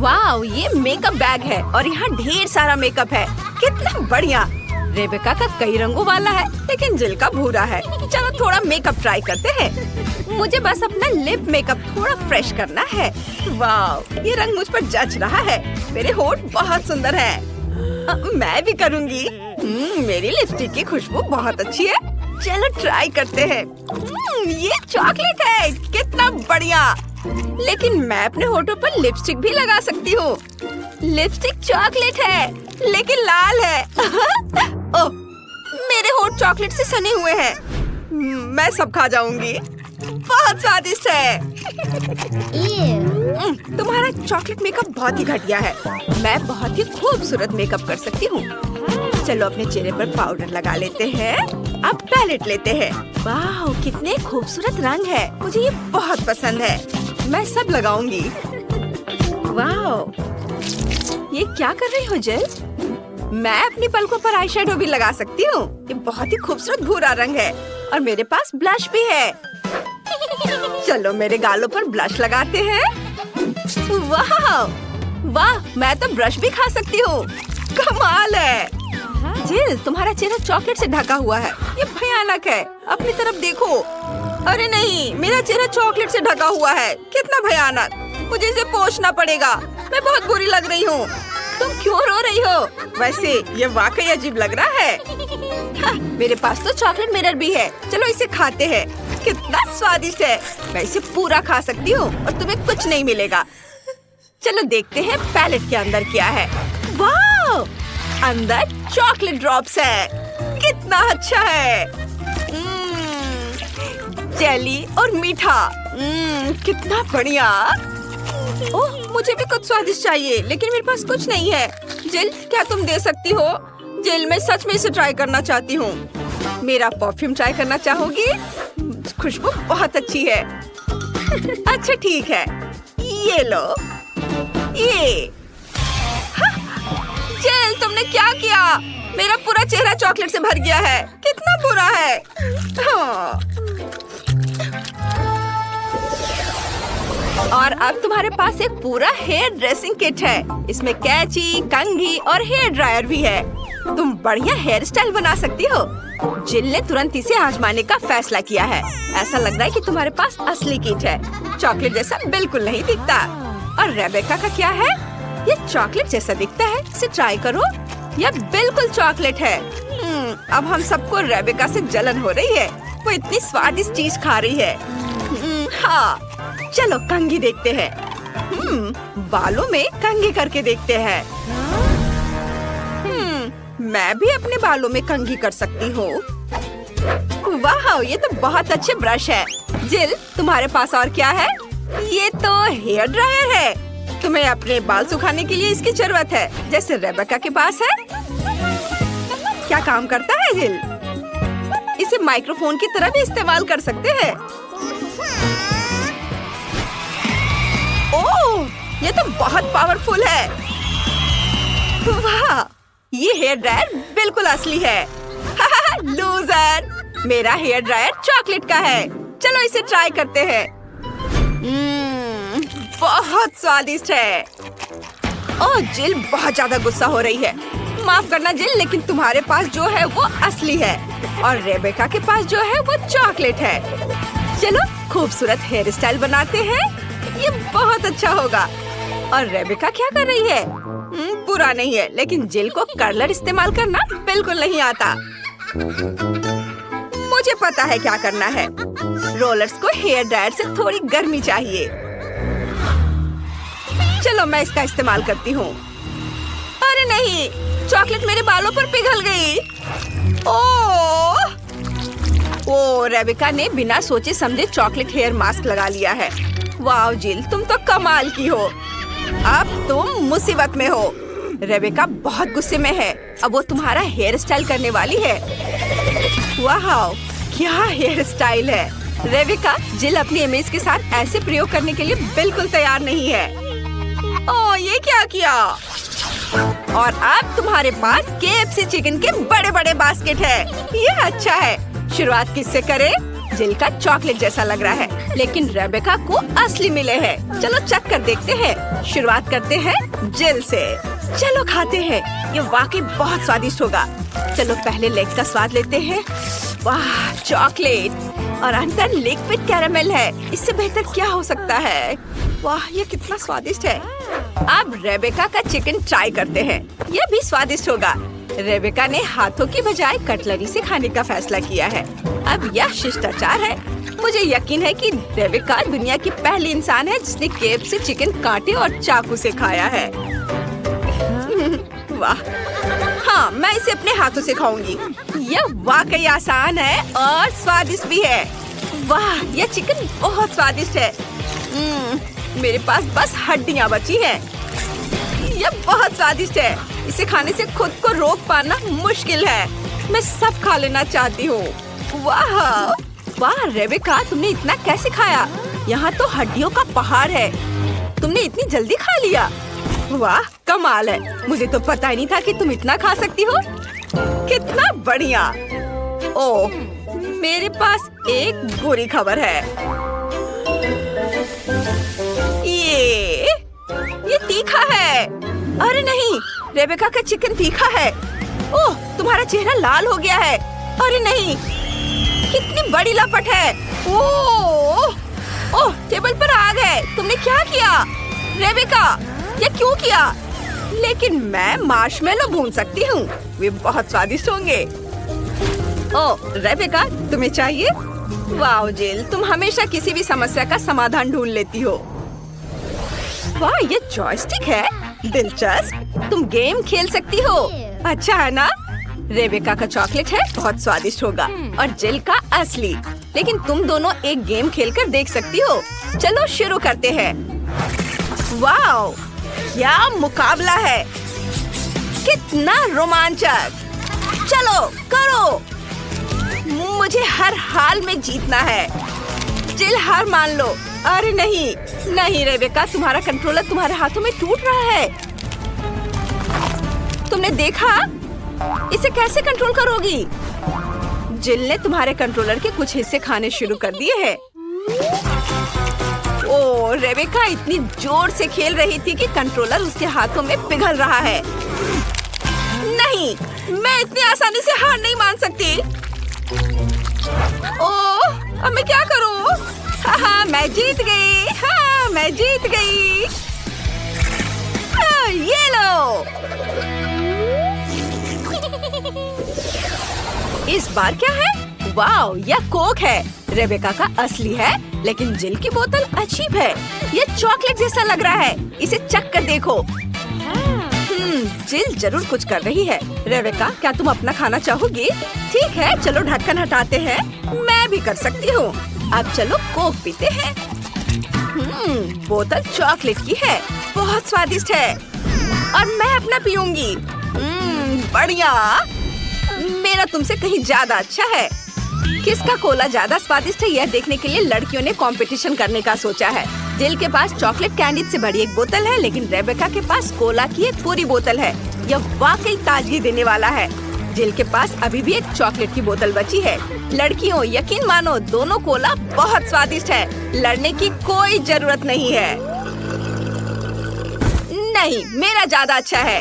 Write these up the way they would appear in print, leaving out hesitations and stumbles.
वाह, ये makeup bag है और यहाँ ढेर सारा मेकअप है। कितना बढ़िया। रेबेका का कई रंगों वाला है लेकिन जिल का भूरा है। चलो थोड़ा मेकअप ट्राई करते हैं। मुझे बस अपना लिप मेकअप थोड़ा फ्रेश करना है। वाह, ये रंग मुझ पर जच रहा है। मेरे होठ बहुत सुंदर है। मैं भी करूँगी। मेरी लिपस्टिक की खुशबू बहुत अच्छी है। चलो ट्राई करते हैं। ये चॉकलेट है। कितना बढ़िया। लेकिन मैं अपने होठों पर लिपस्टिक भी लगा सकती हूँ। लिपस्टिक चॉकलेट है लेकिन लाल है। ओह, मेरे होठ चॉकलेट से सने हुए हैं। मैं सब खा जाऊंगी। बहुत स्वादिष्ट है। तुम्हारा चॉकलेट मेकअप बहुत ही घटिया है। मैं बहुत ही खूबसूरत मेकअप कर सकती हूँ। चलो अपने चेहरे पर पाउडर लगा लेते हैं। अब पैलेट लेते हैं। वाह, कितने खूबसूरत रंग है। मुझे ये बहुत पसंद है। मैं सब लगाऊंगी। वाह, ये क्या कर रही हो जिल? मैं अपनी पलकों पर आई शेडो भी लगा सकती हूँ। ये बहुत ही खूबसूरत भूरा रंग है और मेरे पास ब्लश भी है। चलो मेरे गालों पर ब्लश लगाते हैं। वाह वाह, मैं तो ब्रश भी खा सकती हूँ। कमाल है। जिल, तुम्हारा चेहरा चॉकलेट से ढका हुआ है। ये भयानक है। अपनी तरफ देखो। अरे नहीं, मेरा चेहरा चॉकलेट से ढका हुआ है। कितना भयानक। मुझे इसे पोंछना पड़ेगा। मैं बहुत बुरी लग रही हूँ। तुम क्यों रो रही हो? वैसे ये वाकई अजीब लग रहा है। हाँ, मेरे पास तो चॉकलेट मिरर भी है। चलो इसे खाते हैं। कितना स्वादिष्ट है। मैं इसे पूरा खा सकती हूँ और तुम्हें कुछ नहीं मिलेगा। चलो देखते हैं पैलेट के अंदर क्या है। वाह, अंदर चॉकलेट ड्रॉप्स है। कितना अच्छा है। जेली और मीठा। कितना बढ़िया। ओह, मुझे भी कुछ स्वादिष्ट चाहिए लेकिन मेरे पास कुछ नहीं है। जिल, क्या तुम दे सकती हो? जिल, मैं सच में इसे ट्राई करना चाहती हूँ। मेरा परफ्यूम ट्राई करना चाहोगी? खुशबू बहुत अच्छी है। अच्छा ठीक है, ये लो। ये जिल, तुमने क्या किया? मेरा पूरा चेहरा चॉकलेट से भर गया है। कितना बुरा है। हाँ। और अब तुम्हारे पास एक पूरा हेयर ड्रेसिंग किट है। इसमें कैंची, कंघी और हेयर ड्रायर भी है। तुम बढ़िया हेयर स्टाइल बना सकती हो। जिल ने तुरंत इसे आजमाने का फैसला किया है। ऐसा लग रहा है कि तुम्हारे पास असली किट है। चॉकलेट जैसा बिल्कुल नहीं दिखता। और रेबेका का क्या है? ये चॉकलेट जैसा दिखता है। इसे ट्राई करो। यह बिल्कुल चॉकलेट है। अब हम सबको रेबेका से जलन हो रही है। वो इतनी स्वादिष्ट चीज खा रही है। हाँ, चलो कंघी देखते हैं। बालों में कंघी करके देखते हैं। मैं भी अपने बालों में कंघी कर सकती हूँ। वाह, ये तो बहुत अच्छे ब्रश है। जिल, तुम्हारे पास और क्या है? ये तो हेयर ड्रायर है। तुम्हें अपने बाल सुखाने के लिए इसकी जरूरत है, जैसे रेबेका के पास है। क्या काम करता है जिल? इसे माइक्रोफोन की तरह भी इस्तेमाल कर सकते हैं। ओह, ये तो बहुत पावरफुल है। वाह, ये हेयर ड्रायर बिल्कुल असली है। लूजर, मेरा हेयर ड्रायर चॉकलेट का है। चलो इसे ट्राई करते हैं। बहुत स्वादिष्ट है। ओह, जिल बहुत ज्यादा गुस्सा हो रही है। माफ करना जिल, लेकिन तुम्हारे पास जो है वो असली है और रेबेका के पास जो है वो चॉकलेट है। चलो खूबसूरत हेयर स्टाइल बनाते हैं। ये बहुत अच्छा होगा। और रेबेका क्या कर रही है? बुरा नहीं है, लेकिन जिल को कर्लर इस्तेमाल करना बिल्कुल नहीं आता। मुझे पता है क्या करना है। रोलर्स को हेयर ड्रायर से थोड़ी गर्मी चाहिए। चलो मैं इसका इस्तेमाल करती हूँ। अरे नहीं, चॉकलेट मेरे बालों पर पिघल गई। ओह, रेबेका ने बिना सोचे समझे चॉकलेट हेयर मास्क लगा लिया है। वाह जिल, तुम तो कमाल की हो। अब तुम मुसीबत में हो। रेबेका बहुत गुस्से में है। अब वो तुम्हारा हेयर स्टाइल करने वाली है। वाह, क्या हेयर स्टाइल है। रेबेका, जिल अपनी इमेज के साथ ऐसे प्रयोग करने के लिए बिल्कुल तैयार नहीं है। ओह, ये क्या किया? और अब तुम्हारे पास KFC चिकन के बड़े बड़े बास्केट है। ये अच्छा है। शुरुआत किससे करें? जिल का चॉकलेट जैसा लग रहा है, लेकिन रेबेका को असली मिले हैं। चलो चख कर देखते हैं। शुरुआत करते हैं जिल से। चलो खाते हैं, ये वाकई बहुत स्वादिष्ट होगा। चलो पहले लेग का स्वाद लेते हैं। वाह, चॉकलेट और अंदर लिक्विड कैरामेल है। इससे बेहतर क्या हो सकता है। वाह, ये कितना स्वादिष्ट है। अब रेबेका का चिकन ट्राई करते हैं। यह भी स्वादिष्ट होगा। रेबेका ने हाथों की बजाय कटलरी से खाने का फैसला किया है। अब यह शिष्टाचार है। मुझे यकीन है कि रेबेका दुनिया की पहली इंसान है जिसने KFC चिकन कांटे और चाकू से खाया है। वाह, हाँ, मैं इसे अपने हाथों से खाऊंगी। यह वाकई आसान है और स्वादिष्ट भी है। वाह, यह चिकन बहुत स्वादिष्ट है। मेरे पास बस हड्डियाँ बची हैं। यह बहुत स्वादिष्ट है। इसे खाने से खुद को रोक पाना मुश्किल है। मैं सब खा लेना चाहती हूँ। वाह वाह रेबेका, तुमने इतना कैसे खाया? यहाँ तो हड्डियों का पहाड़ है। तुमने इतनी जल्दी खा लिया। वाह, कमाल है। मुझे तो पता ही नहीं था कि तुम इतना खा सकती हो। कितना बढ़िया। ओह, मेरे पास एक बुरी खबर है। ये तीखा है। अरे नहीं, रेबेका का चिकन तीखा है। ओह, तुम्हारा चेहरा लाल हो गया है। अरे नहीं, कितनी बड़ी लपट है। ओह, टेबल पर आग है। तुमने क्या किया रेबेका? ये क्यों किया? लेकिन मैं मार्शमेलो भून सकती हूँ। वे बहुत स्वादिष्ट होंगे। ओह रेबेका, तुम्हें चाहिए? वाह जिल, तुम हमेशा किसी भी समस्या का समाधान ढूंढ लेती हो। वाह, ये जॉयस्टिक है। दिलचस्प। तुम गेम खेल सकती हो। अच्छा है ना? रेबेका का चॉकलेट है, बहुत स्वादिष्ट होगा, और जिल का असली। लेकिन तुम दोनों एक गेम खेलकर देख सकती हो। चलो शुरू करते हैं। वाह, क्या मुकाबला है। कितना रोमांचक। चलो करो। मुझे हर हाल में जीतना है। जिल, हार मान लो। अरे नहीं नहीं रेबेका, तुम्हारा कंट्रोलर तुम्हारे हाथों में टूट रहा है। तुमने देखा? इसे कैसे कंट्रोल करोगी? जिल ने तुम्हारे कंट्रोलर के कुछ हिस्से खाने शुरू कर दिए हैं। ओह, रेबेका इतनी जोर से खेल रही थी कि कंट्रोलर उसके हाथों में पिघल रहा है। नहीं, मैं इतनी आसानी से हार नहीं मान सकती। ओह, अब मैं क्या करूं? हाँ, मैं जीत गई। हाँ, मैं जीत गई। हाँ, ये लो। इस बार क्या है? वाओ, यह कोक है। रेबेका का असली है, लेकिन जिल की बोतल अजीब है। यह चॉकलेट जैसा लग रहा है। इसे चख कर देखो। जिल जरूर कुछ कर रही है। रेबेका, क्या तुम अपना खाना चाहोगी? ठीक है, चलो ढक्कन हटाते हैं। मैं भी कर सकती हूँ। अब चलो कोक पीते हैं। बोतल चॉकलेट की है, बहुत स्वादिष्ट है, और मैं अपना पीऊंगी। बढ़िया। मेरा तुमसे कहीं ज्यादा अच्छा है। किसका कोला ज्यादा स्वादिष्ट है, यह देखने के लिए लड़कियों ने कंपटीशन करने का सोचा है। जिल के पास चॉकलेट कैंडी से बड़ी एक बोतल है, लेकिन रेबेका के पास कोला की एक पूरी बोतल है। यह वाकई ताजगी देने वाला है। जिल के पास अभी भी एक चॉकलेट की बोतल बची है। लड़कियों, यकीन मानो, दोनों कोला बहुत स्वादिष्ट है। लड़ने की कोई जरूरत नहीं है। नहीं, मेरा ज्यादा अच्छा है।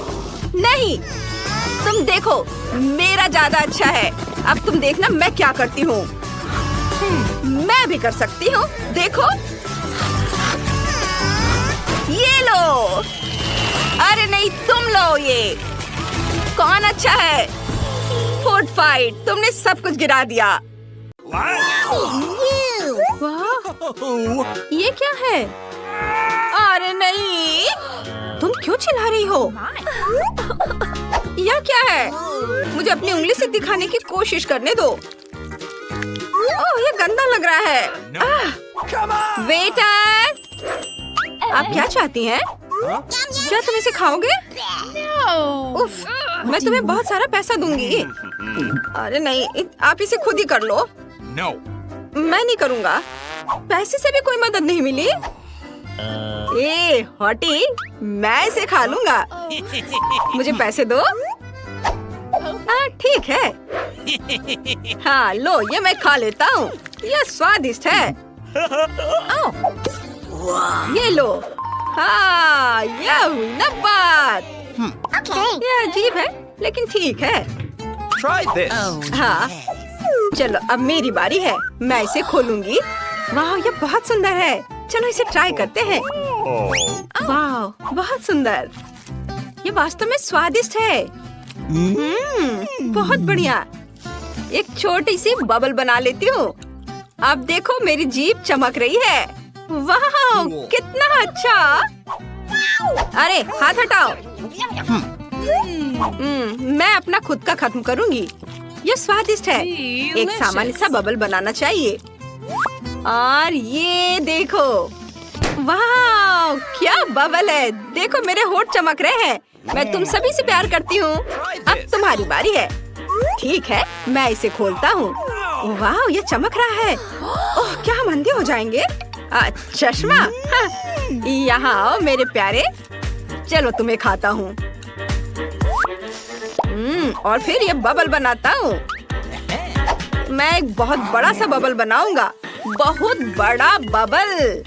नहीं, तुम देखो, मेरा ज्यादा अच्छा है। अब तुम देखना मैं क्या करती हूँ। मैं भी कर सकती हूँ। देखो, ये लो। अरे नहीं, तुम लो। ये कौन अच्छा है? फूड फाइट, तुमने सब कुछ गिरा दिया। वाह, ये क्या है? अरे नहीं, तुम क्यों चिल्ला रही हो? यह क्या है? मुझे अपनी उंगली से दिखाने की कोशिश करने दो। ओह, ये गंदा लग रहा है। वेटर, आप क्या चाहती हैं? क्या तुम इसे खाओगे? उफ, मैं तुम्हें बहुत सारा पैसा दूंगी। अरे नहीं, आप इसे खुद ही कर लो। No. मैं नहीं करूँगा। पैसे से भी कोई मदद नहीं मिली। ए हॉटी, मैं इसे खा लूंगा। मुझे पैसे दो। ठीक है। हाँ लो, ये मैं खा लेता हूँ। यह स्वादिष्ट है। ये लो। हाँ, यह हुई ना बात। यह अजीब है, लेकिन ठीक है। हाँ, चलो अब मेरी बारी है। मैं इसे खोलूंगी। वाह, ये बहुत सुंदर है। चलो इसे ट्राई करते हैं। वाह, बहुत सुंदर। ये वास्तव में स्वादिष्ट है। बहुत बढ़िया। एक छोटी सी बबल बना लेती हूँ। अब देखो मेरी जीभ चमक रही है। वाह, कितना अच्छा। अरे हाथ हटाओ। मैं अपना खुद का खत्म करूंगी। ये स्वादिष्ट है। एक सामान्य सा बबल बनाना चाहिए। और ये देखो। वाह, क्या बबल है। देखो मेरे होंठ चमक रहे हैं। मैं तुम सभी से प्यार करती हूँ। अब तुम्हारी बारी है। ठीक है, मैं इसे खोलता हूँ। वाह, ये चमक रहा है। ओह, क्या हम अंधे हो जाएंगे? चश्मा। हाँ, यहाँ आओ मेरे प्यारे। चलो तुम्हें खाता हूँ। और फिर ये बबल बनाता हूँ। मैं एक बहुत बड़ा सा बबल बनाऊंगा। बहुत बड़ा बबल।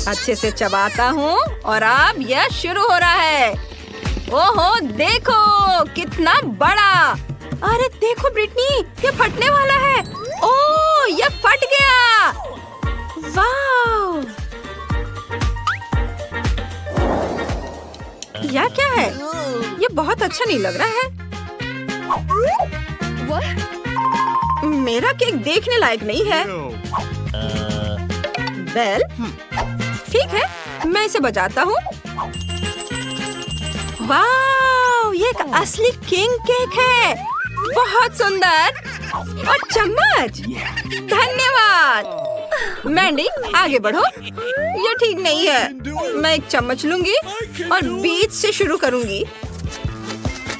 अच्छे से चबाता हूँ और अब यह शुरू हो रहा है। ओहो, देखो कितना बड़ा। अरे देखो ब्रिटनी, ये फटने वाला है। ओह, ये फट गया। वाह, यह क्या है? ये बहुत अच्छा नहीं लग रहा है। मेरा केक देखने लायक नहीं है। वेल, ठीक है, मैं इसे बजाता हूँ। वाह, ये एक असली किंग केक है। बहुत सुंदर। और चम्मच। धन्यवाद। मैंडी, आगे बढ़ो। ये ठीक नहीं है। मैं एक चम्मच लूंगी और बीच से शुरू करूंगी।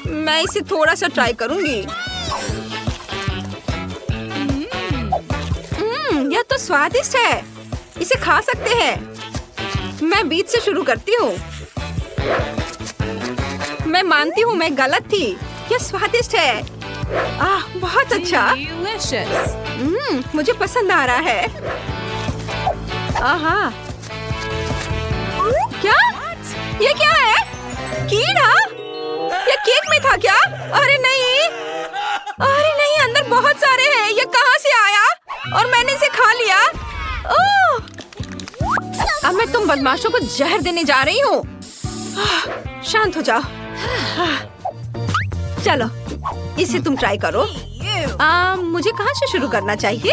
मैं इसे थोड़ा सा ट्राई करूंगी। यह तो स्वादिष्ट है। इसे खा सकते हैं। मैं बीच से शुरू करती हूँ। मैं मानती हूँ मैं गलत थी। यह स्वादिष्ट है। बहुत अच्छा। मुझे पसंद आ रहा है। आहा, क्या? ये क्या है? कीड़ा? ये केक में था क्या? अरे नहीं, अरे नहीं, अंदर बहुत सारे हैं। ये कहाँ से आया? और मैंने इसे खा लिया। ओह! अब मैं तुम बदमाशों को जहर देने जा रही हूँ। शांत हो जाओ। चलो, इसे तुम ट्राई करो। मुझे कहाँ से शुरू करना चाहिए?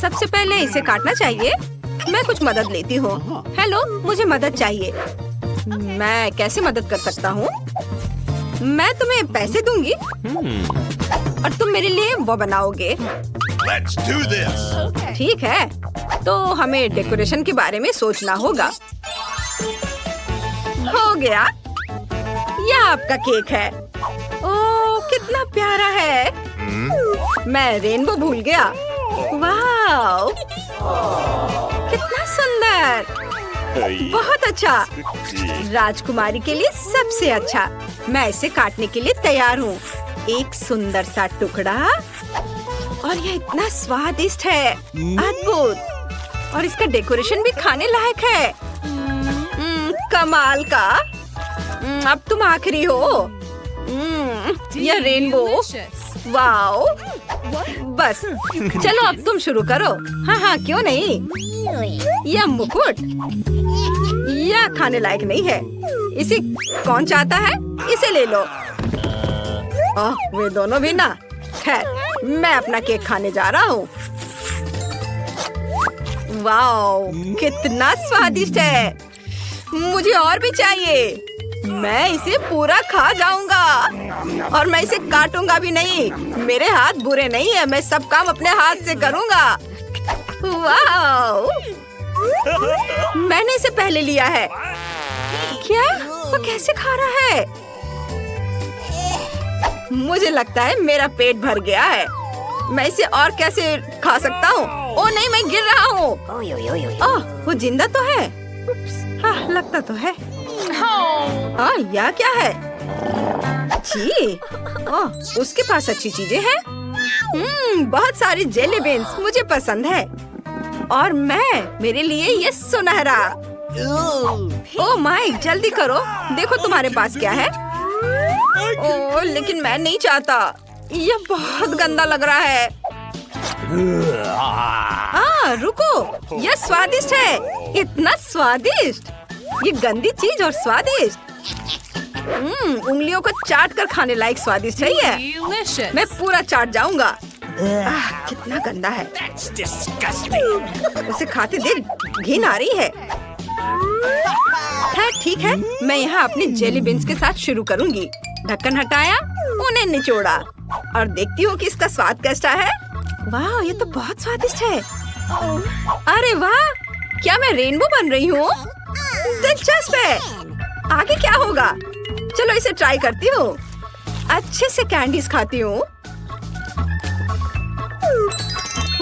सबसे पहले इसे काटना चाहिए। मैं कुछ मदद लेती हूँ। हेलो, मुझे मदद चाहिए। मैं कैसे मदद कर सकता हूँ? मैं तुम्हें पैसे दूंगी और तुम मेरे लिए वो बनाओगे। ठीक है, तो हमें डेकोरेशन के बारे में सोचना होगा। हो गया, यह आपका केक है। ओह, कितना प्यारा है। मैं रेनबो भूल गया। वाह, कितना सुंदर। बहुत अच्छा। राजकुमारी के लिए सबसे अच्छा। मैं इसे काटने के लिए तैयार हूँ। एक सुंदर सा टुकड़ा। और यह इतना स्वादिष्ट है। अद्भुत। और इसका डेकोरेशन भी खाने लायक है। कमाल का। अब तुम आखिरी हो। यह रेनबो। वाओ, बस चलो अब तुम शुरू करो। हाँ, क्यों नहीं। यह मुकुट, यह खाने लायक नहीं है। इसे कौन चाहता है? इसे ले लो। वे दोनों भी ना। खैर, मैं अपना केक खाने जा रहा हूँ। वाओ, कितना स्वादिष्ट है। मुझे और भी चाहिए। मैं इसे पूरा खा जाऊंगा और मैं इसे काटूंगा भी नहीं। मेरे हाथ बुरे नहीं है। मैं सब काम अपने हाथ से करूंगा। वाओ, मैंने इसे पहले लिया है। क्या? वो कैसे खा रहा है? मुझे लगता है मेरा पेट भर गया है। मैं इसे और कैसे खा सकता हूँ? ओह नहीं, मैं गिर रहा हूँ। ओह, वो जिंदा तो है। हाँ, लगता तो है। हाँ, यह क्या है? जी, उसके पास अच्छी चीजें हैं। बहुत सारी जेली बीन्स मुझे पसंद है। और मेरे लिए ये सुनहरा। ओह माइक, जल्दी करो, देखो तुम्हारे पास क्या है। ओह, लेकिन मैं नहीं चाहता, यह बहुत गंदा लग रहा है। रुको, यह स्वादिष्ट है। इतना स्वादिष्ट, ये गंदी चीज और स्वादिष्ट। उंगलियों को चाट कर खाने लायक स्वादिष्ट है ये। मैं पूरा चाट जाऊंगा। कितना गंदा है। उसे खाते देर घिन आ रही है। ठीक है, मैं यहाँ अपने जेली बीन्स के साथ शुरू करूँगी। ढक्कन हटाया, उन्हें निचोड़ा और देखती हूँ कि इसका स्वाद कैसा है। वाह, ये तो बहुत स्वादिष्ट है। अरे वाह, क्या मैं रेनबो बन रही हूँ? दिलचस्प है। आगे क्या होगा? चलो इसे ट्राई करती हूँ। अच्छे से कैंडीज खाती हूँ।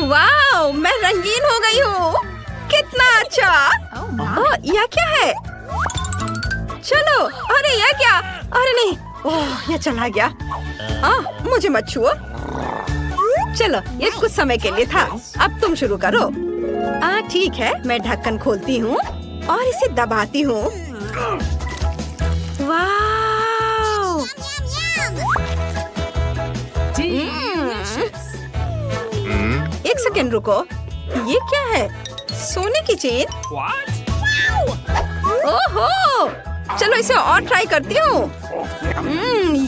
वाह, मैं रंगीन हो गई हूँ। कितना अच्छा। यह क्या है? चलो, अरे यह क्या? अरे नहीं, ओह, यह चला गया। मुझे मत छुओ। चलो, ये कुछ समय के लिए था। अब तुम शुरू करो। ठीक है, मैं ढक्कन खोलती हूँ और इसे दबाती हूँ। वाह! एक सेकंड रुको, ये क्या है? सोने की चेन? ओहो! चलो इसे और ट्राई करती हूँ।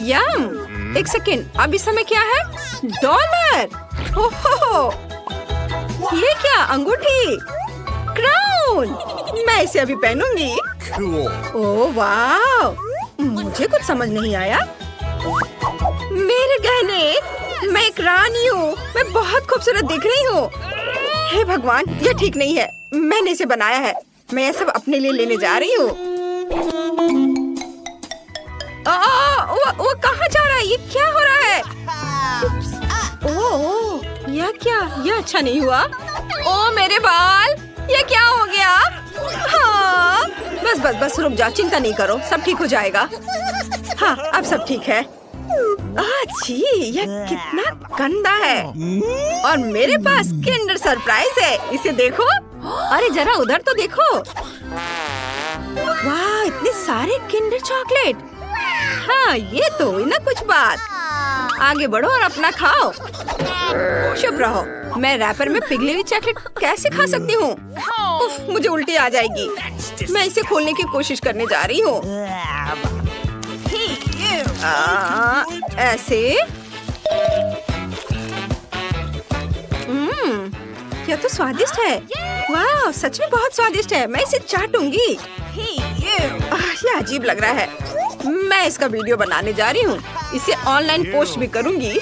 यम! एक सेकंड, अब इस समय क्या है? $1। ओहो! ये क्या? अंगूठी? क्राउन! मैं इसे अभी पहनूंगी। ओह वाह! मुझे कुछ समझ नहीं आया। मेरे गहने! मैं एक रानी हूँ। मैं बहुत खूबसूरत दिख रही हूँ। हे भगवान, यह ठीक नहीं है। मैंने इसे बनाया है। मैं यह सब अपने लिए लेने जा रही हूँ। वो कहाँ जा रहा है? ये क्या हो रहा है? ओह, यह क्या? यह अच्छा नहीं हुआ। ओह मेरे बाल, यह क्या हो गया? हाँ, बस रुक जा, चिंता नहीं करो, सब ठीक हो जाएगा। हाँ, अब सब ठीक है। छी, यह कितना गंदा है। और मेरे पास किंडर सरप्राइज है, इसे देखो। अरे जरा उधर तो देखो। वाह, इतने सारे किंडर चॉकलेट। हाँ, ये तो हुई ना कुछ बात। आगे बढ़ो और अपना खाओ। चुप रहो। मैं रैपर में पिघली हुई चॉकलेट कैसे खा सकती हूँ? उफ, मुझे उल्टी आ जाएगी। मैं इसे खोलने की कोशिश करने जा रही हूँ। ऐसे। यह तो स्वादिष्ट है। वाह, सच में बहुत स्वादिष्ट है। मैं इसे चाटूंगी। यह अजीब लग रहा है। मैं इसका वीडियो बनाने जा रही हूँ। इसे ऑनलाइन पोस्ट भी करूंगी।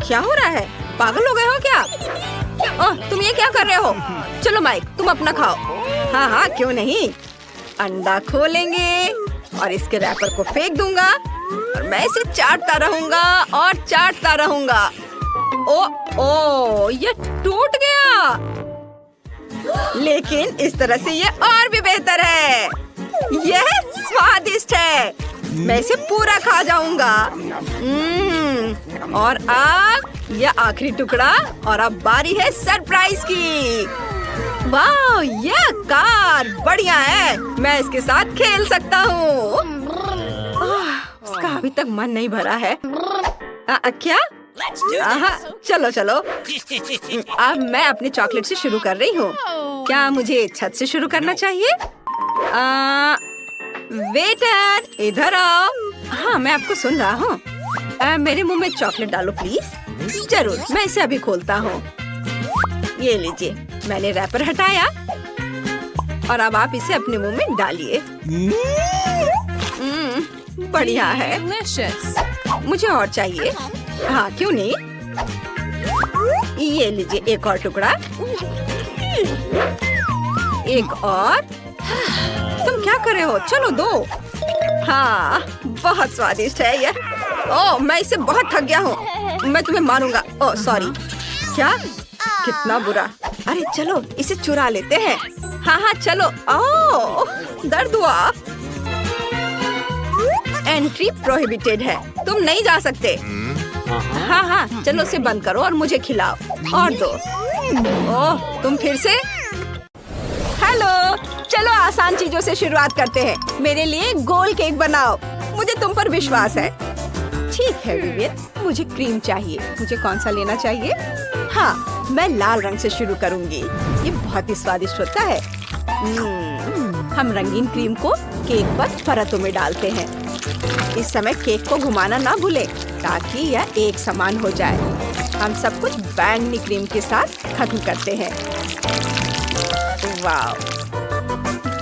क्या हो रहा है? पागल हो गए हो क्या? तुम ये क्या कर रहे हो? चलो माइक, तुम अपना खाओ। हाँ, क्यों नहीं। अंडा खोलेंगे और इसके रैपर को फेंक दूंगा और मैं इसे चाटता रहूंगा और चाटता रहूंगा। ओ, ये टूट गया। लेकिन इस तरह से ये और भी बेहतर है। यह स्वादिष्ट है। मैं इसे पूरा खा जाऊंगा। और अब यह आखिरी टुकड़ा और अब बारी है सरप्राइज की। वाह, यह कार बढ़िया है। मैं इसके साथ खेल सकता हूँ। उसका अभी तक मन नहीं भरा है। क्या? चलो। अब मैं अपने चॉकलेट से शुरू कर रही हूँ। क्या मुझे छत से शुरू करना चाहिए? वेटर, इधर आओ। हाँ, मैं आपको सुन रहा हूँ। मेरे मुंह में चॉकलेट डालो प्लीज। जरूर, मैं इसे अभी खोलता हूँ। ये लीजिए, मैंने रैपर हटाया और अब आप इसे अपने मुंह में डालिए। बढ़िया है। मुझे और चाहिए। हाँ, क्यों नहीं। ये लीजिए एक और टुकड़ा। एक और। तुम क्या कर रहे हो? चलो दो। हाँ, बहुत स्वादिष्ट है ये। ओह, मैं इससे बहुत थक गया हूँ। मैं तुम्हें मारूंगा। Oh sorry. क्या? कितना बुरा। अरे चलो इसे चुरा लेते हैं। हाँ हाँ चलो। ओह, दर्द हुआ। एंट्री प्रोहिबिटेड है, तुम नहीं जा सकते। हाँ हाँ चलो उसे बंद करो और मुझे खिलाओ और दो। ओह, तुम फिर से। हेलो, चलो आसान चीजों से शुरुआत करते हैं। मेरे लिए गोल केक बनाओ, मुझे तुम पर विश्वास है। ठीक है विवियन, मुझे क्रीम चाहिए। मुझे कौन सा लेना चाहिए? हाँ, मैं लाल रंग से शुरू करूंगी। ये बहुत ही स्वादिष्ट होता है। हम रंगीन क्रीम को केक पर परतों में डालते हैं। इस समय केक को घुमाना ना भूलें ताकि यह एक समान हो जाए। हम सब कुछ बैंगनी क्रीम के साथ खत्म करते हैं। वाह,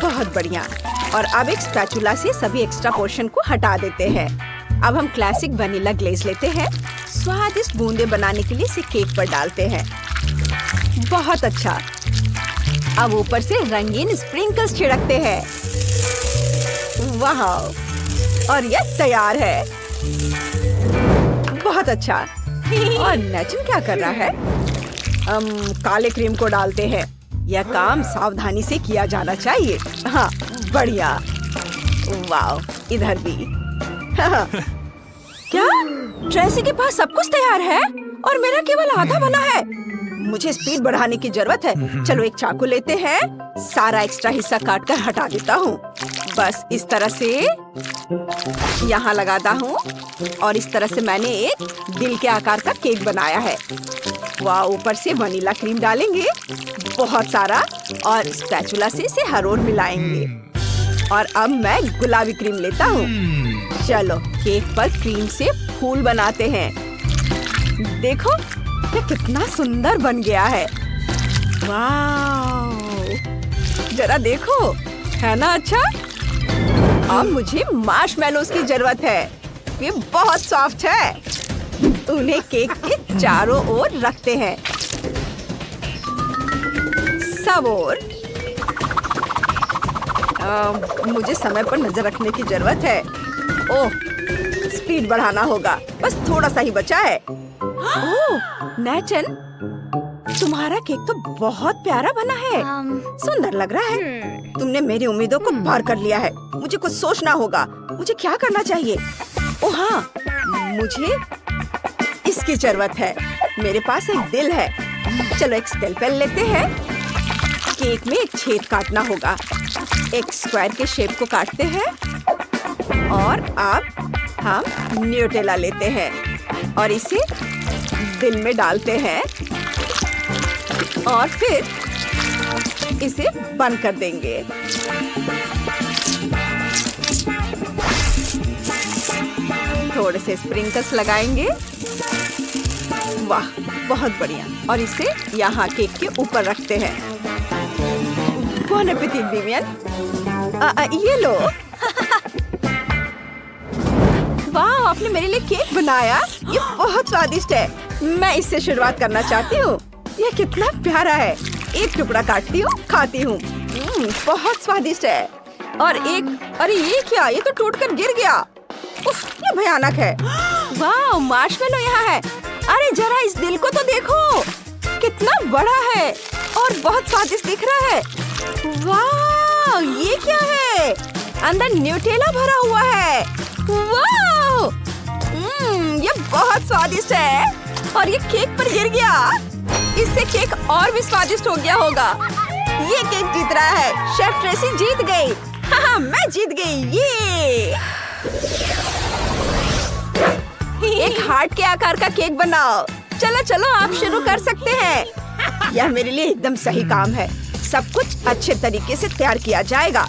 बहुत बढ़िया। और अब एक स्पैचुला से सभी एक्स्ट्रा पोर्शन को हटा देते हैं। अब हम क्लासिक वनीला ग्लेज लेते हैं। स्वादिष्ट बूंदे बनाने के लिए इसे केक पर डालते हैं। बहुत अच्छा। अब ऊपर से रंगीन स्प्रिंकल्स छिड़कते हैं। वाह, और यह तैयार है। बहुत अच्छा। और नेचन क्या कर रहा है? हम काले क्रीम को डालते हैं। यह काम सावधानी से किया जाना चाहिए। हाँ, बढ़िया। वाह, इधर भी। क्या? ट्रेसी के पास सब कुछ तैयार है और मेरा केवल आधा बना है। मुझे स्पीड बढ़ाने की जरूरत है। चलो एक चाकू लेते हैं। सारा एक्स्ट्रा हिस्सा काट कर हटा देता हूँ। बस इस तरह से यहाँ लगाता हूँ और इस तरह से मैंने एक दिल के आकार का केक बनाया है। वाह, ऊपर से वनीला क्रीम डालेंगे बहुत सारा और स्पैचुला से इसे हर ओर मिलाएंगे। और अब मैं गुलाबी क्रीम लेता हूँ। चलो केक पर क्रीम से फूल बनाते हैं। देखो ये कितना सुंदर बन गया है। वाह, जरा देखो, है ना अच्छा? अब मुझे मार्शमेलोज की जरूरत है। ये बहुत सॉफ्ट है। उन्हें केक के चारों ओर रखते हैं। सब ओर। मुझे समय पर नजर रखने की जरूरत है। ओह, स्पीड बढ़ाना होगा। बस थोड़ा सा ही बचा है। ओह, नेचन, तुम्हारा केक तो बहुत प्यारा बना है। सुंदर लग रहा है। तुमने मेरी उम्मीदों को पार कर लिया है। मुझे कुछ सोचना होगा। मुझे क्या करना चाहिए? ओह हाँ, मुझे इसकी जरूरत है। मेरे पास एक दिल है। चलो एक स्केलपेल लेते हैं। केक में एक छेद काटना होगा। एक स्क्वायर के शेप को काटते हैं और अब हम न्यूटेला लेते हैं और इसे दिल में डालते हैं और फिर इसे बंद कर देंगे। थोड़े से स्प्रिंकल्स लगाएंगे। वाह, बहुत बढ़िया। और इसे यहाँ केक के ऊपर रखते हैं। Bone appétit Vivian. ये लो। वाह, आपने मेरे लिए केक बनाया। ये बहुत स्वादिष्ट है। मैं इससे शुरुआत करना चाहती हूँ। ये कितना प्यारा है। एक टुकड़ा काटती हूँ, खाती हूँ। बहुत स्वादिष्ट है। और एक, अरे ये क्या? ये तो टूटकर गिर गया। उफ, ये भयानक है। वाह, मार्शमेलो यहाँ है। अरे जरा इस दिल को तो देखो, कितना बड़ा है और बहुत स्वादिष्ट दिख रहा है। वाह, ये क्या है? अंदर न्यूटेला भरा हुआ है। वाह, ये बहुत स्वादिष्ट है और ये केक पर गिर गया। इससे केक और भी स्वादिष्ट हो गया होगा। ये केक जीत रहा है। शेफ ट्रेसी जीत गई। हाँ, मैं जीत गई। ये एक हार्ट के आकार का केक बनाओ। चलो चलो, आप शुरू कर सकते हैं। यह मेरे लिए एकदम सही काम है। सब कुछ अच्छे तरीके से तैयार किया जाएगा।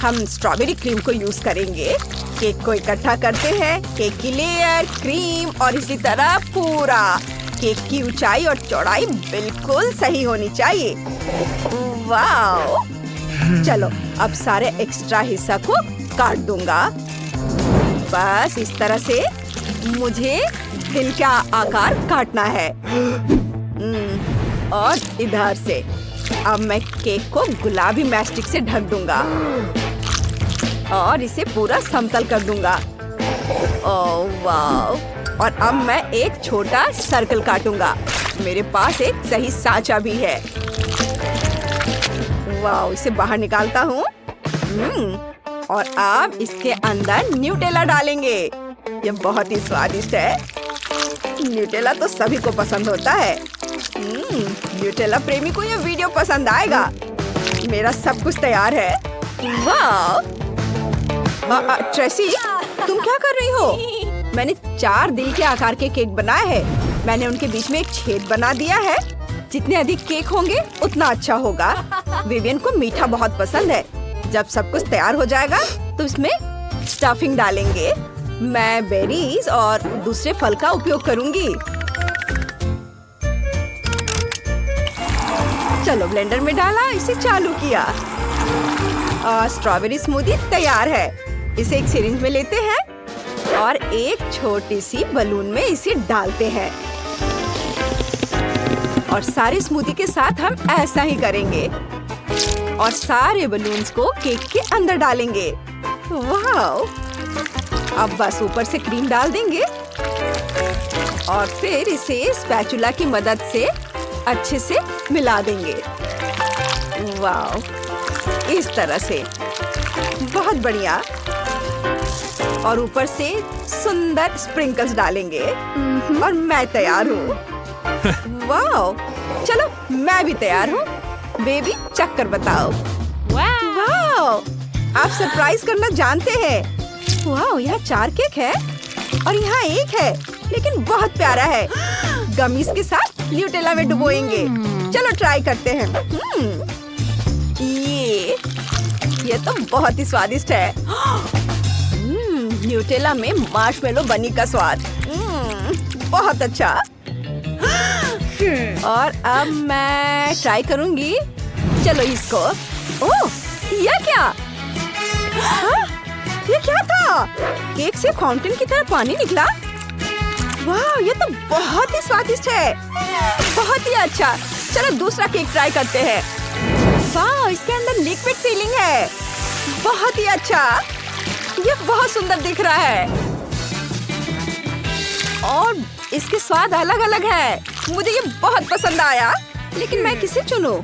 हम स्ट्रॉबेरी क्रीम को यूज करेंगे। केक को इकट्ठा करते हैं। केक की लेयर, क्रीम और इसी तरह पूरा। केक की ऊंचाई और चौड़ाई बिल्कुल सही होनी चाहिए। वाह, चलो अब सारे एक्स्ट्रा हिस्सा को काट दूंगा। बस इस तरह से मुझे दिल का आकार काटना है। और इधर से अब मैं केक को गुलाबी मैस्टिक से ढक दूंगा और इसे पूरा समतल कर दूंगा। ओह वाह! और अब मैं एक छोटा सर्कल काटूंगा। मेरे पास एक सही सांचा भी है। वाह, इसे बाहर निकालता हूँ। और अब इसके अंदर न्यूटेला डालेंगे। ये बहुत ही स्वादिष्ट है। न्यूटेला तो सभी को पसंद होता है। न्यूटेला प्रेमी को ये वीडियो पसंद आएगा। मेरा सब कुछ तैयार है। वाह! ट्रेसी, तुम क्या कर रही हो? मैंने 4 दिल के आकार के केक बनाए हैं। मैंने उनके बीच में एक छेद बना दिया है। जितने अधिक केक होंगे उतना अच्छा होगा। विवियन को मीठा बहुत पसंद है। जब सब कुछ तैयार हो जाएगा तो इसमें स्टफिंग डालेंगे। मैं बेरीज और दूसरे फल का उपयोग करूंगी। चलो ब्लेंडर में डाला, इसे चालू किया। स्ट्रॉबेरी स्मूदी तैयार है। इसे एक सिरिंज में लेते हैं और एक छोटी सी बलून में इसे डालते हैं। और सारे स्मूदी के साथ हम ऐसा ही करेंगे और सारे बलून्स को केक के अंदर डालेंगे। वाह! अब बस ऊपर से क्रीम डाल देंगे और फिर इसे स्पैचुला की मदद से अच्छे से मिला देंगे। वाह! इस तरह से बहुत बढ़िया। और ऊपर से सुंदर स्प्रिंकल्स डालेंगे और मैं तैयार हूँ। वाह! चलो मैं भी तैयार हूँ। बेबी चक्कर बताओ। वाह! आप सरप्राइज करना जानते हैं। वाह! यहाँ 4 केक है और यहाँ 1 है, लेकिन बहुत प्यारा है। गमीज के साथ न्यूटेला में डुबोएंगे। चलो ट्राई करते हैं। ये तो बहुत ही स्वादिष्ट है। न्यूटेला में मार्शमेलो बनी का स्वाद। बहुत अच्छा। और अब मैं ट्राई करूंगी। चलो इसको। ओह, ये क्या? हाँ? ये क्या था? केक से फाउंटेन की तरह पानी निकला। वाह, ये तो बहुत ही स्वादिष्ट है। बहुत ही अच्छा। चलो दूसरा केक ट्राई करते हैं। वाह, इसके अंदर लिक्विड फीलिंग है। बहुत ही अच्छा। ये बहुत सुंदर दिख रहा है और इसके स्वाद अलग अलग है। मुझे ये बहुत पसंद आया, लेकिन मैं किसे चुनूं?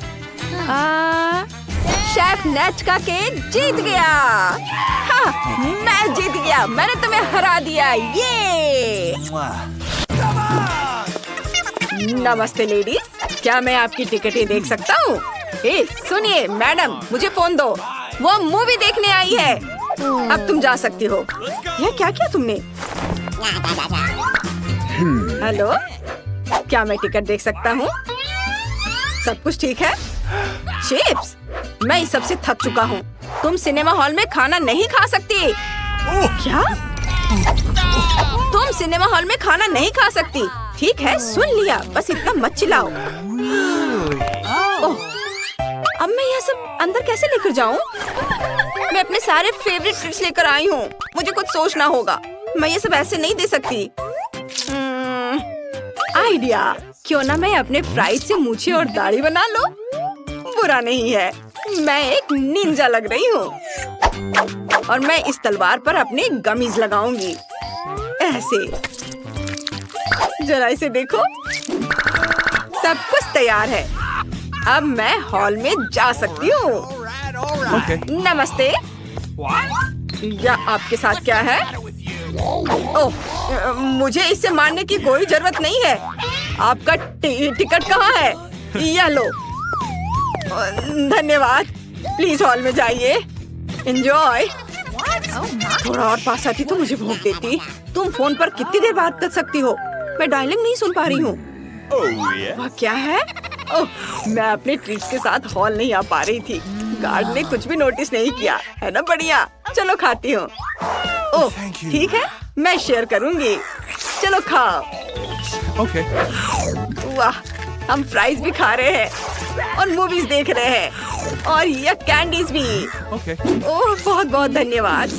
शेफ नेट का केक जीत गया। हाँ, मैं जीत गया। मैंने तुम्हें हरा दिया। ये नमस्ते लेडीज, क्या मैं आपकी टिकटें देख सकता हूँ? सुनिए मैडम, मुझे फोन दो। वो मूवी देखने आई है। अब तुम जा सकती हो। यह क्या किया तुमने? हेलो, क्या मैं टिकट देख सकता हूँ? सब कुछ ठीक है? चिप्स, मैं इस सबसे थक चुका हूँ। तुम सिनेमा हॉल में खाना नहीं खा सकती। क्या? तुम सिनेमा हॉल में खाना नहीं खा सकती। ठीक है, सुन लिया। बस इतना मत चिल्लाओ। ओह, अब मैं यह सब अंदर कैसे लेकर जाऊँ? मैं अपने सारे फेवरेट ट्रीट्स लेकर आई हूँ। मुझे कुछ सोचना होगा। मैं ये सब ऐसे नहीं दे सकती। आइडिया, क्यों ना मैं अपने फ्राइज से मूछें और दाढ़ी बना लो। बुरा नहीं है। मैं एक निंजा लग रही हूँ और मैं इस तलवार पर अपने गमीज लगाऊंगी। ऐसे। जरा इसे देखो। सब कुछ तैयार है। अब मैं हॉल में जा सकती हूँ। नमस्ते। या आपके साथ क्या है? ओह, मुझे इसे मारने की कोई जरूरत नहीं है। आपका टिकट कहाँ है? यह लो। धन्यवाद। प्लीज हॉल में जाइए। एंजॉय। थोड़ा और पास आती तो मुझे भूख देती। तुम फोन पर कितनी देर बात कर सकती हो? मैं डायलिंग नहीं सुन पा रही हूँ। वह क्या है? ओह, मैं अपने ट्रीट्स के साथ हॉल नहीं आ पा रही थी। गार्ड ने कुछ भी नोटिस नहीं किया है ना। बढ़िया। चलो खाती हूँ। ओह, ठीक है, मैं शेयर करूँगी। चलो खाओ। वाह, हम फ्राइज भी खा रहे हैं और मूवीज देख रहे हैं और ये कैंडीज भी। ओह, बहुत बहुत धन्यवाद।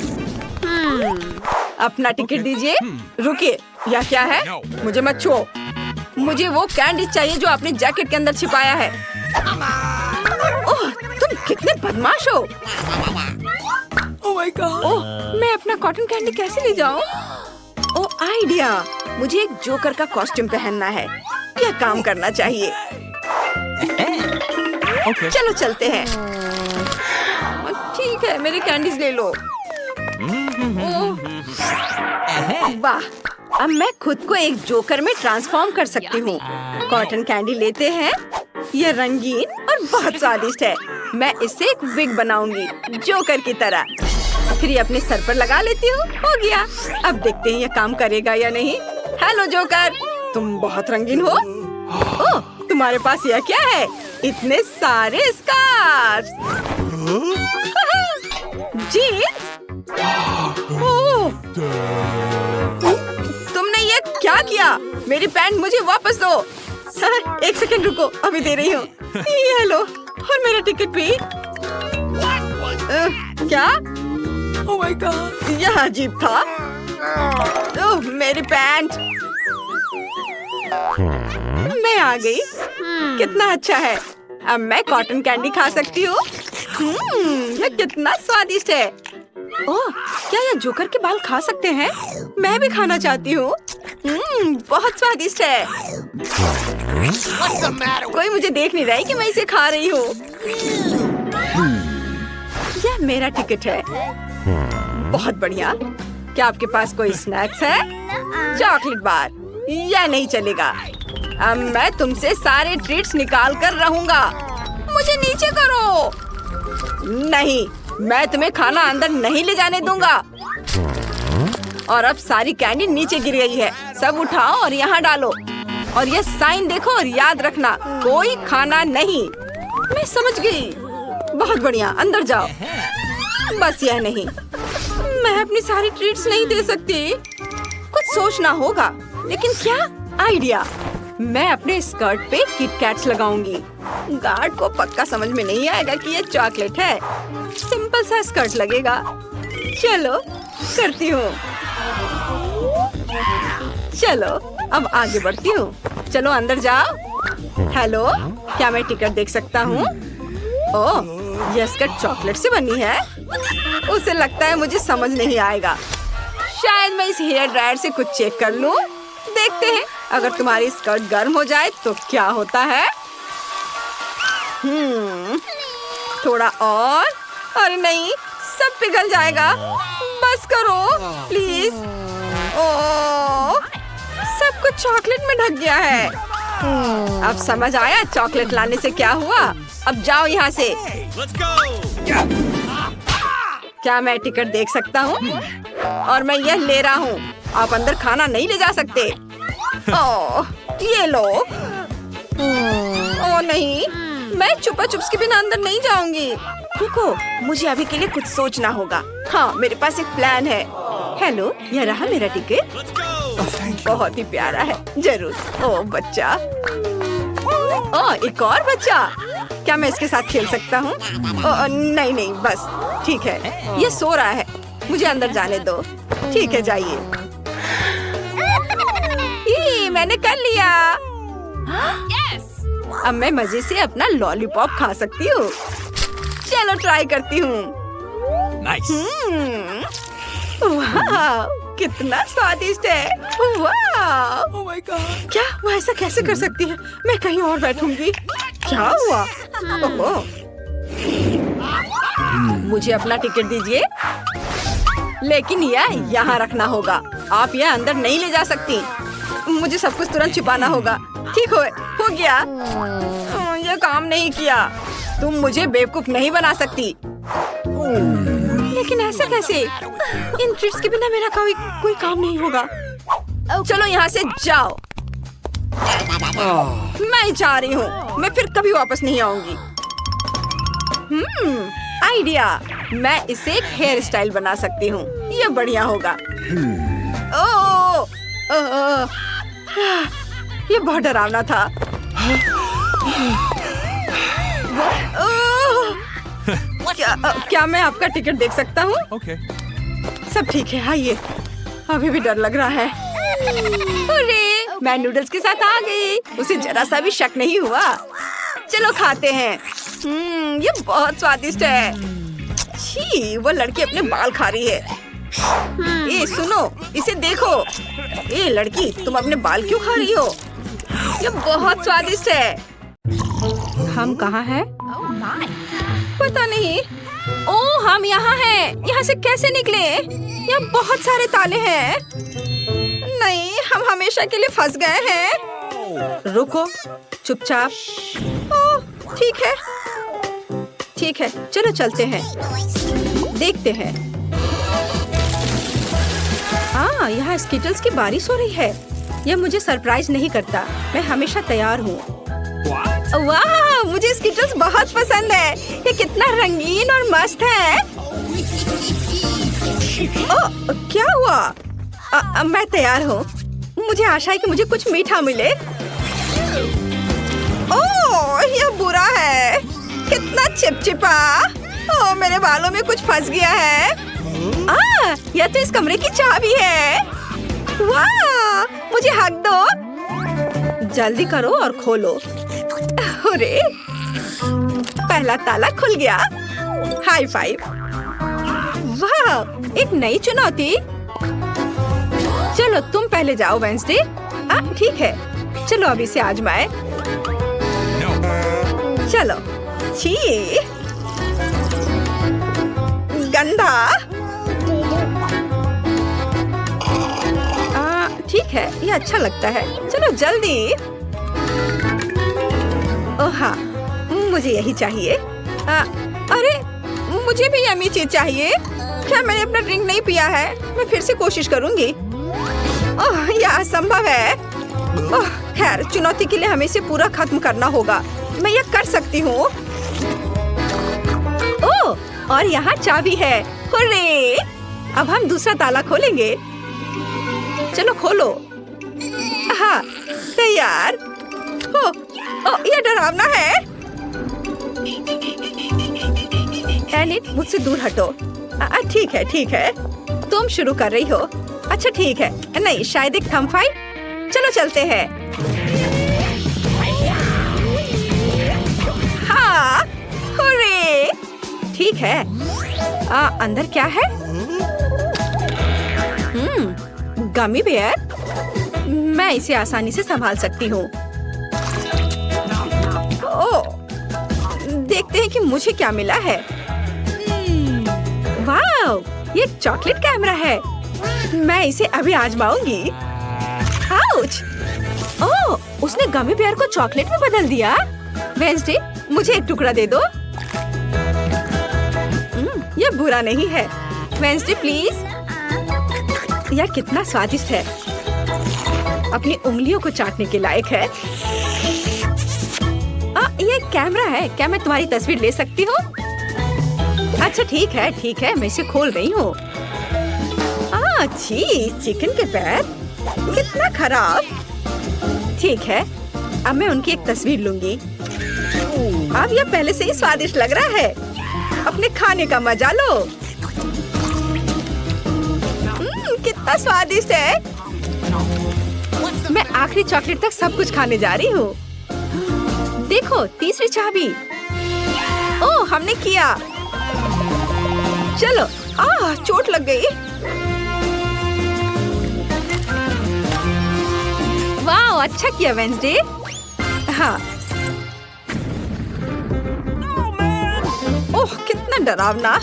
अपना टिकट दीजिए। रुकिए, यह क्या है? मुझे मत छुओ। मुझे वो कैंडी चाहिए जो आपने जैकेट के अंदर छिपाया है। ओह, तुम कितने बदमाश हो। ओह, मैं अपना कॉटन कैंडी कैसे ले जाऊं? ओह, आइडिया, मुझे एक जोकर का कॉस्ट्यूम पहनना है। यह काम करना चाहिए। चलो चलते हैं। ठीक है, मेरी कैंडीज ले लो। ओह, वाह, अब मैं खुद को एक जोकर में ट्रांसफॉर्म कर सकती हूँ। कॉटन कैंडी लेते हैं, ये रंगीन और बहुत स्वादिष्ट है। मैं इससे एक विग बनाऊंगी जोकर की तरह, फिर ये अपने सर पर लगा लेती हूँ। हो गया। अब देखते हैं ये काम करेगा या नहीं। हेलो जोकर, तुम बहुत रंगीन हो। ओह, तुम्हारे पास यह क्या है? इतने सारे स्कार्स। जीन्स? ओह, तुमने ये क्या किया? मेरी पैंट मुझे वापस दो। एक सेकंड रुको, अभी दे रही हूँ। ये लो, और मेरा टिकट भी। क्या? ओह माय गॉड, यह अजीब था। ओह, मेरी पैंट। मैं आ गई। कितना अच्छा है। अब मैं कॉटन कैंडी खा सकती हूँ। यह कितना स्वादिष्ट है। ओह, क्या यह जोकर के बाल खा सकते हैं? मैं भी खाना चाहती हूँ। बहुत स्वादिष्ट है। कोई मुझे देख नहीं रहा है कि मैं इसे खा रही हूँ। यह मेरा टिकट है। बहुत बढ़िया। क्या आपके पास कोई स्नैक्स है? Chocolate bar? यह नहीं चलेगा। अब मैं तुमसे सारे ट्रीट्स निकाल कर रहूंगा। मुझे नीचे करो। नहीं, मैं तुम्हें खाना अंदर नहीं ले जाने दूंगा। और अब सारी कैंडी नीचे गिर गई है। सब उठाओ और यहाँ डालो। और ये साइन देखो और याद रखना, कोई खाना नहीं। मैं समझ गई। बहुत बढ़िया, अंदर जाओ। बस यह नहीं, मैं अपनी सारी ट्रीट्स नहीं दे सकती। कुछ सोचना होगा। लेकिन क्या आइडिया? मैं अपने स्कर्ट पे किटकैट्स लगाऊंगी। गार्ड को पक्का समझ में नहीं आएगा कि ये चॉकलेट है। सिंपल सा स्कर्ट लगेगा। चलो करती हूँ। चलो अब आगे बढ़ती हूँ। चलो अंदर जाओ। हेलो, क्या मैं टिकट देख सकता हूँ? ओह, यह स्कर्ट चॉकलेट से बनी है। उसे लगता है मुझे समझ नहीं आएगा। शायद मैं इस हेयर ड्रायर से कुछ चेक कर लूँ। देखते हैं, अगर तुम्हारी स्कर्ट गर्म हो जाए तो क्या होता है। थोड़ा और। अरे नहीं, सब पिघल जाएगा। बस करो प्लीज। ओह, सब कुछ चॉकलेट में ढक गया है। अब समझ आया चॉकलेट लाने से क्या हुआ। अब जाओ यहाँ से। क्या मैं टिकट देख सकता हूँ? और मैं यह ले रहा हूँ। आप अंदर खाना नहीं ले जा सकते। ओह, ये लो। ओह नहीं, मैं छुपा चुप्स के बिना अंदर नहीं जाऊंगी। रुको, मुझे अभी के लिए कुछ सोचना होगा। हाँ, मेरे पास एक प्लान है। हेलो, यह रहा मेरा टिकट। बहुत ही प्यारा है। जरूर। ओह बच्चा। ओह, एक और बच्चा। क्या मैं इसके साथ खेल सकता हूँ? नहीं नहीं, बस ठीक है। ये सो रहा है, मुझे अंदर जाने दो। ठीक है, जाइए। मैंने कर लिया। अब मैं मजे से अपना लॉलीपॉप खा सकती हूँ। चलो ट्राई करती हूँ। वाह, कितना स्वादिष्ट है। वाह, oh my God. क्या वो ऐसा कैसे कर सकती है? मैं कहीं और बैठूंगी। क्या हुआ? ओह, मुझे अपना टिकट दीजिए। लेकिन यह यहाँ रखना होगा। आप यह अंदर नहीं ले जा सकती। मुझे सब कुछ तुरंत छिपाना होगा। ठीक हो गया। यह काम नहीं किया। तुम मुझे बेवकूफ नहीं बना सकती। लेकिन ऐसा कैसे? इन ट्रीट्स के बिना मेरा कोई काम नहीं होगा। चलो यहाँ से जाओ। मैं जा रही हूँ। मैं फिर कभी वापस नहीं आऊंगी। आइडिया, मैं इसे एक हेयर स्टाइल बना सकती हूँ। ये बढ़िया होगा। ये बहुत डरावना था। क्या मैं आपका टिकट देख सकता हूँ? सब ठीक है, आइए। अभी भी डर लग रहा है। अरे, मैं नूडल्स के साथ आ गई। उसे जरा सा भी शक नहीं हुआ। चलो खाते हैं। ये बहुत स्वादिष्ट है। छी, वो लड़की अपने बाल खा रही है। ए सुनो, इसे देखो। ए लड़की, तुम अपने बाल क्यों खा रही हो? ये बहुत स्वादिष्ट है। हम कहाँ हैं? पता नहीं। ओह, हम यहाँ हैं। यहाँ से कैसे निकले? यहाँ बहुत सारे ताले हैं। नहीं, हम हमेशा के लिए फंस गए हैं। रुको, चुपचाप। ओह, ठीक है, ठीक है, चलो चलते हैं, देखते हैं। हाँ, यहाँ स्किटल्स की बारिश हो रही है। यह मुझे सरप्राइज नहीं करता। मैं हमेशा तैयार हूँ। वाह, मुझे स्किटल्स बहुत पसंद है। ये कितना रंगीन और मस्त है। ओह, क्या हुआ? मैं तैयार हूँ। मुझे आशा है कि मुझे कुछ मीठा मिले। ओह, यह बुरा है। कितना चिपचिपा। ओह, मेरे बालों में कुछ फंस गया है। यह तो इस कमरे की चाबी है। वाह, मुझे हक दो। जल्दी करो और खोलो। अरे, पहला ताला खुल गया। High five. वाह, एक नई चुनौती। चलो तुम पहले जाओ वेंसडे। ठीक है, चलो अभी से आजमाए। चलो। छी, गंदा। ठीक है, ये अच्छा लगता है। चलो जल्दी। ओह हाँ, मुझे यही चाहिए। अरे, मुझे भी यम्मी चीज चाहिए। क्या मैंने अपना ड्रिंक नहीं पिया है? मैं फिर से कोशिश करूंगी। ओह, यह असंभव है। ओह, खैर, चुनौती के लिए हमें इसे पूरा खत्म करना होगा। मैं यह कर सकती हूँ। ओह, और यहाँ चाबी है। हुर्रे! अब हम दूसरा ताला खोलेंगे। चलो खोलो। हाँ, तैयार। यह डरावना है। एलिट, मुझसे दूर हटो। ठीक है, ठीक है। तुम शुरू कर रही हो। अच्छा ठीक है। नहीं, शायद एक थंब फाइट। चलो चलते हैं। हाँ, हुर्रे! ठीक है। अंदर क्या है? Gummy bear. मैं इसे आसानी से संभाल सकती हूँ। ओह, देखते हैं कि मुझे क्या मिला है। वाह, ये चॉकलेट कैमरा है। मैं इसे अभी आजमाऊंगी। आउच! ओह, उसने गमी बेयर को चॉकलेट में बदल दिया। वेंसडे, मुझे एक टुकड़ा दे दो। यह बुरा नहीं है। Wednesday please. यह कितना स्वादिष्ट है। अपनी उंगलियों को चाटने के लायक है। ये कैमरा है। क्या मैं तुम्हारी तस्वीर ले सकती हूँ? अच्छा ठीक है, ठीक है, मैं इसे खोल रही हूँ। छी, चिकन के पैर, कितना खराब। ठीक है, अब मैं उनकी एक तस्वीर लूंगी। अब यह पहले से ही स्वादिष्ट लग रहा है। अपने खाने का मजा लो। कितना स्वादिष्ट है। मैं आखिरी चॉकलेट तक सब कुछ खाने जा रही हूँ। देखो, तीसरी चाबी। ओह, हमने किया। चलो। चोट लग गई। वाह, अच्छा किया वेंसडे। हाँ। ओह, कितना डरावना।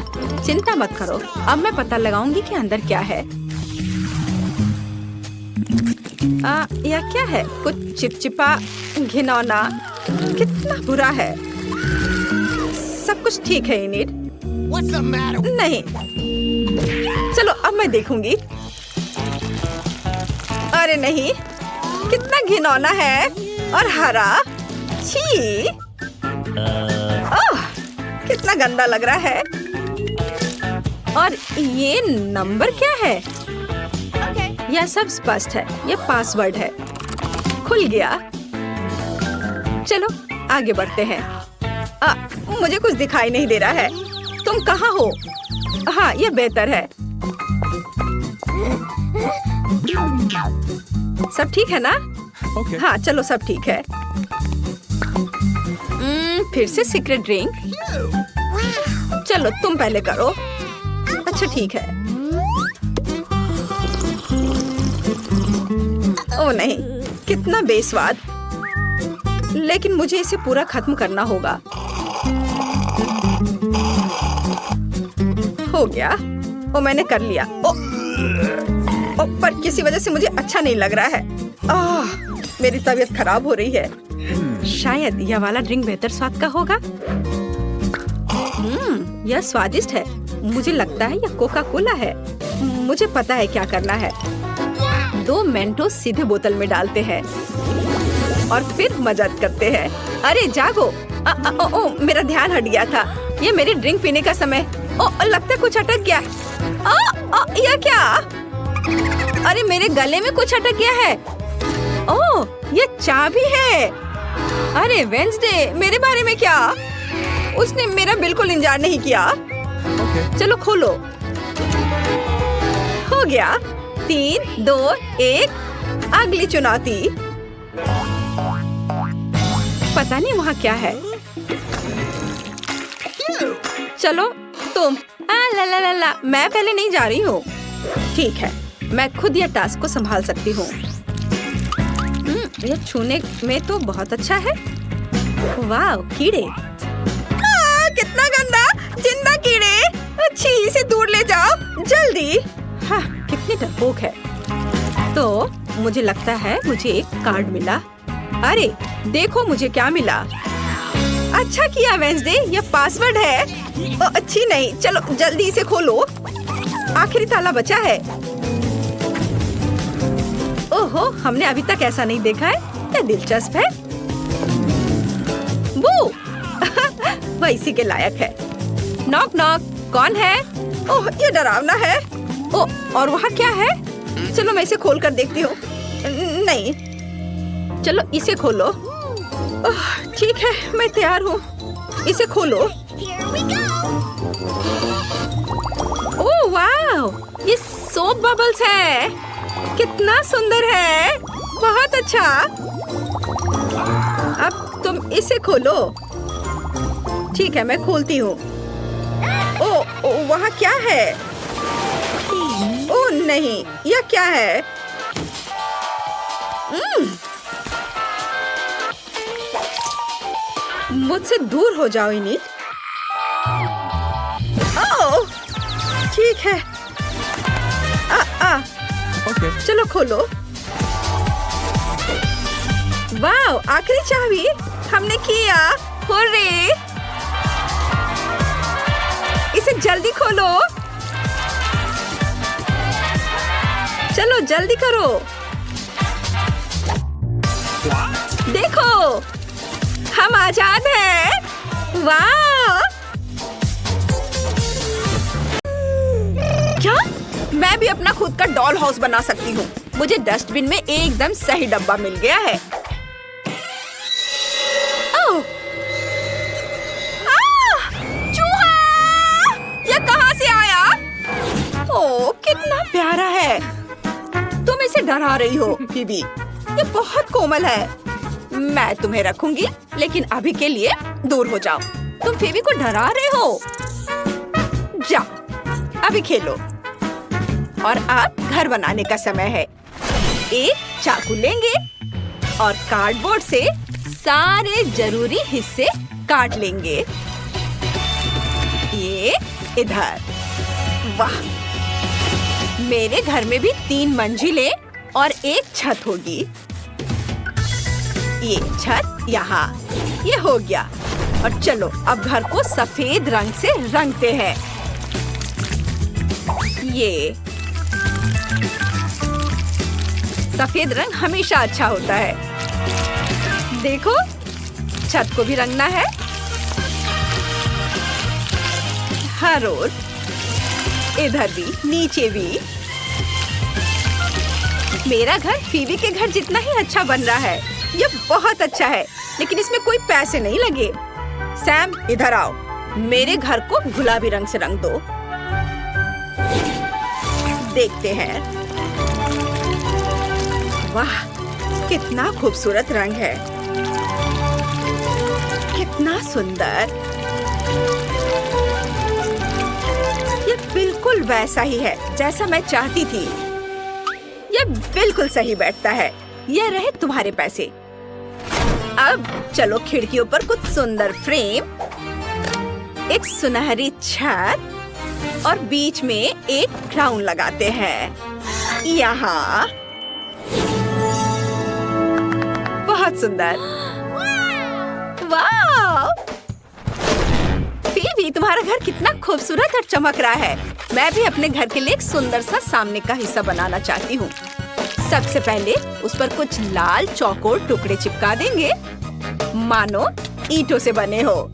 चिंता मत करो, अब मैं पता लगाऊंगी कि अंदर क्या है। यह क्या है? कुछ चिपचिपा, घिनौना। कितना बुरा है। सब कुछ ठीक है इनिड। नहीं, चलो अब मैं देखूंगी। अरे नहीं, कितना घिनौना है और हरा। छी! ओह, कितना गंदा लग रहा है। और ये नंबर क्या है? यह सब स्पष्ट है। यह पासवर्ड है। खुल गया। चलो आगे बढ़ते हैं। मुझे कुछ दिखाई नहीं दे रहा है। तुम कहाँ हो? हाँ, यह बेहतर है। सब ठीक है ना? हाँ, चलो सब ठीक है। फिर से सीक्रेट ड्रिंक। चलो तुम पहले करो। अच्छा ठीक है। ओह नहीं, कितना बेस्वाद। लेकिन मुझे इसे पूरा खत्म करना होगा। हो गया। ओ मैंने कर लिया। पर किसी वजह से मुझे अच्छा नहीं लग रहा है। मेरी तबीयत खराब हो रही है। शायद यह वाला ड्रिंक बेहतर स्वाद का होगा। यह स्वादिष्ट है। मुझे लगता है यह कोका कोला है। मुझे पता है क्या करना है। 2 मेंटोस सीधे बोतल में डालते हैं और फिर मजाक करते हैं। अरे जागो। मेरा ध्यान हट गया था। ये मेरी ड्रिंक पीने का समय। लगता है कुछ अटक गया। यह क्या? अरे मेरे गले में कुछ अटक गया है। ये चाबी है। अरे वेंसडे, मेरे बारे में क्या? उसने मेरा बिल्कुल इंतजार नहीं किया। चलो खोलो। हो गया। 3, 2, 1। अगली चुनौती। पता नहीं वहाँ क्या है। चलो तुम। ला ला ला ला, मैं पहले नहीं जा रही हूँ। ठीक है, मैं खुद यह टास्क को संभाल सकती हूँ। यह छूने में तो बहुत अच्छा है। वाह, कीड़े। कितना गंदा, जिंदा कीड़े। अच्छी, इसे दूर ले जाओ जल्दी। हाँ, कितनी डरपोक है। तो मुझे लगता है मुझे एक कार्ड मिला। अरे देखो मुझे क्या मिला। अच्छा किया वेंसडे, यह पासवर्ड है। अच्छी नहीं, चलो जल्दी इसे खोलो। आखिरी ताला बचा है। ओहो, हमने अभी तक ऐसा नहीं देखा है। यह दिलचस्प है। वो वह इसी के लायक है। नॉक नॉक, कौन है? ओह, ये डरावना है। और वहाँ क्या है? चलो मैं इसे खोल कर देखती हूँ। नहीं, चलो इसे खोलो। ठीक है, मैं तैयार हूँ। इसे खोलो। ओह वाह, ये सोप बबल्स है। कितना सुंदर है। बहुत अच्छा। अब तुम इसे खोलो। ठीक है, मैं खोलती हूँ। ओह, वहाँ क्या है? ओह नहीं, यह क्या है? मुझसे दूर हो जाओ इनिट। ओह, ठीक है। Okay. चलो खोलो। वाह, आखिरी चाबी हमने किया। हुर्रे! इसे जल्दी खोलो। चलो जल्दी करो। देखो, हम आजाद हैं। वाह! क्या? मैं भी अपना खुद का डॉल हाउस बना सकती हूँ। मुझे डस्टबिन में एकदम सही डब्बा मिल गया है। ओह! चूहा! यह कहाँ से आया? ओह, कितना प्यारा है। तुम इसे डरा रही हो बीबी। ये बहुत कोमल है। मैं तुम्हें रखूंगी, लेकिन अभी के लिए दूर हो जाओ। तुम फेबी को डरा रहे हो। जाओ, अभी खेलो। और अब घर बनाने का समय है। एक चाकू लेंगे और कार्डबोर्ड से सारे जरूरी हिस्से काट लेंगे। ये इधर। वाह, मेरे घर में भी 3 मंजिलें और एक छत होगी। ये छत यहाँ। ये हो गया। और चलो अब घर को सफेद रंग से रंगते हैं। ये सफेद रंग हमेशा अच्छा होता है। देखो, छत को भी रंगना है। हर ओर, इधर भी, नीचे भी। मेरा घर फीबी के घर जितना ही अच्छा बन रहा है। ये बहुत अच्छा है, लेकिन इसमें कोई पैसे नहीं लगे। सैम, इधर आओ। मेरे घर को गुलाबी रंग से रंग दो। देखते हैं। वाह, कितना खूबसूरत रंग है। कितना सुंदर। ये बिल्कुल वैसा ही है जैसा मैं चाहती थी। ये बिल्कुल सही बैठता है। ये रहे तुम्हारे पैसे। अब चलो खिड़कियों पर कुछ सुंदर फ्रेम, एक सुनहरी छत और बीच में एक क्राउन लगाते हैं। यहाँ बहुत सुंदर। वाह! फीबी, तुम्हारा घर कितना खूबसूरत और चमक रहा है। मैं भी अपने घर के लिए एक सुंदर सा सामने का हिस्सा बनाना चाहती हूँ। सबसे पहले उस पर कुछ लाल चौकोर टुकड़े चिपका देंगे, मानो ईंटों से बने हो।